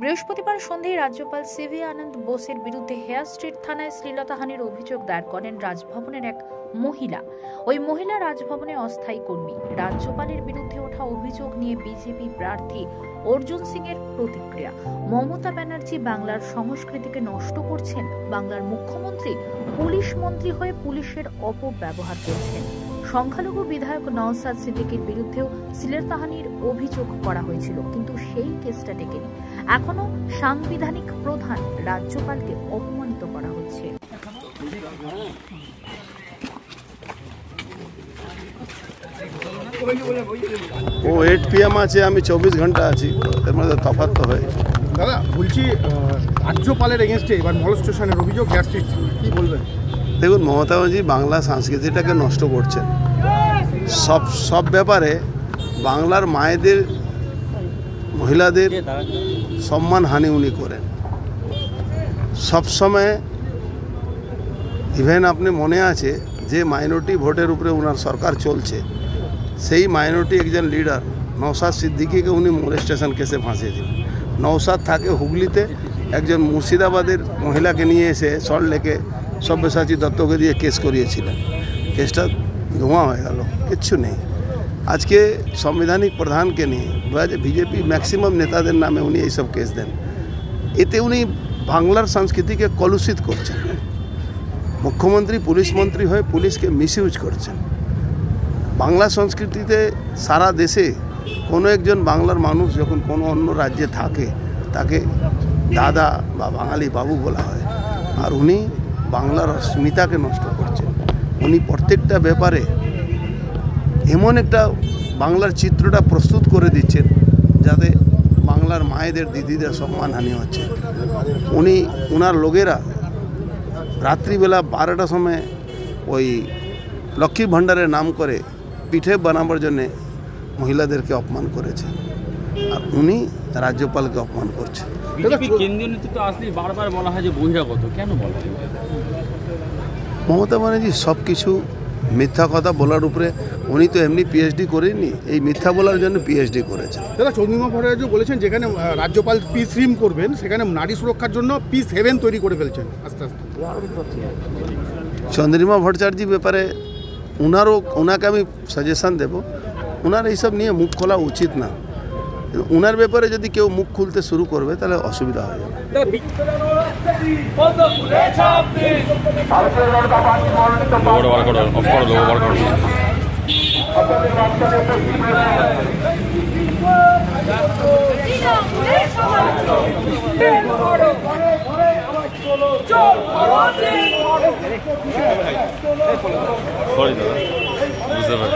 বৃহস্পতিবার সন্ধ্যায় রাজ্যপাল সিভি আনন্দ বোসের বিরুদ্ধে হেয়ার স্ট্রিট থানায় শ্লীলতাহানির অভিযোগ দায়ের করেন রাজভবনের এক মহিলা। ওই মহিলা রাজভবনের অস্থায়ী কর্মী। রাজ্যপালের বিরুদ্ধে ওঠা অভিযোগ নিয়ে বিজেপি প্রার্থী অর্জুন সিং এর প্রতিক্রিয়া। মমতা ব্যানার্জি বাংলার সংস্কৃতিকে নষ্ট করছেন। বাংলার মুখ্যমন্ত্রী পুলিশ মন্ত্রী হয়ে পুলিশের অপব্যবহার করছেন। সংখ্যালঘু বিধায়ক নওশাদ সিদ্দিকীর বিরুদ্ধেও শ্লীলতাহানির অভিযোগ করা হয়েছিল, কিন্তু সেই কেসটা টেকেনি। এখনো সাংবিধানিক প্রধান রাজ্যপালকে অপমানিত করা হচ্ছে। ও 8 PM আছে, আমি 24 ঘন্টা আছি, এর মধ্যে তফাৎ তো হয়। দাদা বলছি, রাজ্যপালের এগেনস্টে এবার মলস্টেশনের অভিযোগ, গ্যাস স্ট্রিট, কি বলবেন? দেখুন, মমতা ব্যানার্জি বাংলা সংস্কৃতিটাকে নষ্ট করছেন। সব ব্যাপারে বাংলার মায়েদের, মহিলাদের সম্মানহানি উনি করেন সবসময়। ইভেন আপনি মনে আছে যে মাইনরিটি ভোটের উপরে ওনার সরকার চলছে, সেই মাইনরিটি একজন লিডার নওশাদ সিদ্দিকীকে উনি মোলেস্টেশন কেসে ফাঁসিয়েছিলেন। নওশাদ থাকে হুগলিতে, একজন মুর্শিদাবাদের মহিলাকে নিয়ে এসে সল্টলেকে সব্যসাচী দত্তকে দিয়ে কেস করিয়েছিলেন। কেসটা ধোঁয়া হয়ে গেল, কিচ্ছু নেই। আজকে সাংবিধানিক প্রধানকে নিয়ে বিজেপি ম্যাক্সিমাম নেতাদের নামে উনি এইসব কেস দেন। এতে উনি বাংলার সংস্কৃতিকে কলুষিত করছেন। মুখ্যমন্ত্রী পুলিশ মন্ত্রী হয়ে পুলিশকে মিসইউজ করছেন। বাংলা সংস্কৃতিতে সারা দেশে কোনো একজন বাংলার মানুষ যখন কোনো অন্য রাজ্যে থাকে তাকে দাদা বা বাঙালি বাবু বলা হয়, আর উনি বাংলার অস্মিতাকে নষ্ট করছেন। উনি প্রত্যেকটা ব্যাপারে এমন একটা বাংলার চিত্রটা প্রস্তুত করে দিচ্ছেন যাতে বাংলার মায়েদের, দিদিদের সম্মানহানি হচ্ছে। ওনার লোকেরা রাত্রিবেলা 12টার সময় ওই লক্ষ্মী ভাণ্ডারের নাম করে পিঠে বানাবার জন্যে মহিলাদেরকে অপমান করেছে, আর উনি রাজ্যপালকে অপমান করছে। কেন্দ্রীয় নেতৃত্ব আসলে বারবার বলা হয় যে বহিরাগত, কেন বলা হয়? মমতা ব্যানার্জি সব কিছু মিথ্যা কথা বলার উপরে, উনি তো এমনি পিএইচডি করেননি, এই মিথ্যা বলার জন্য পিএইচডি করেছেন। দাদা চন্দ্রিমা ভট্টাচার্য বলেছেন যেখানে রাজ্যপাল পিস রিম করবেন সেখানে নারী সুরক্ষার জন্য পিস হেভেন তৈরি করে ফেলছেন আস্তে আস্তে। চন্দ্রিমা ভট্টাচার্যের ব্যাপারে ওনাকে আমি সাজেশন দেব, ওনার এইসব নিয়ে মুখ খোলা উচিত না। ওনার ব্যাপারে যদি কেউ মুখ খুলতে শুরু করবে তাহলে অসুবিধা হয়ে যাবে। বুঝতে পারি।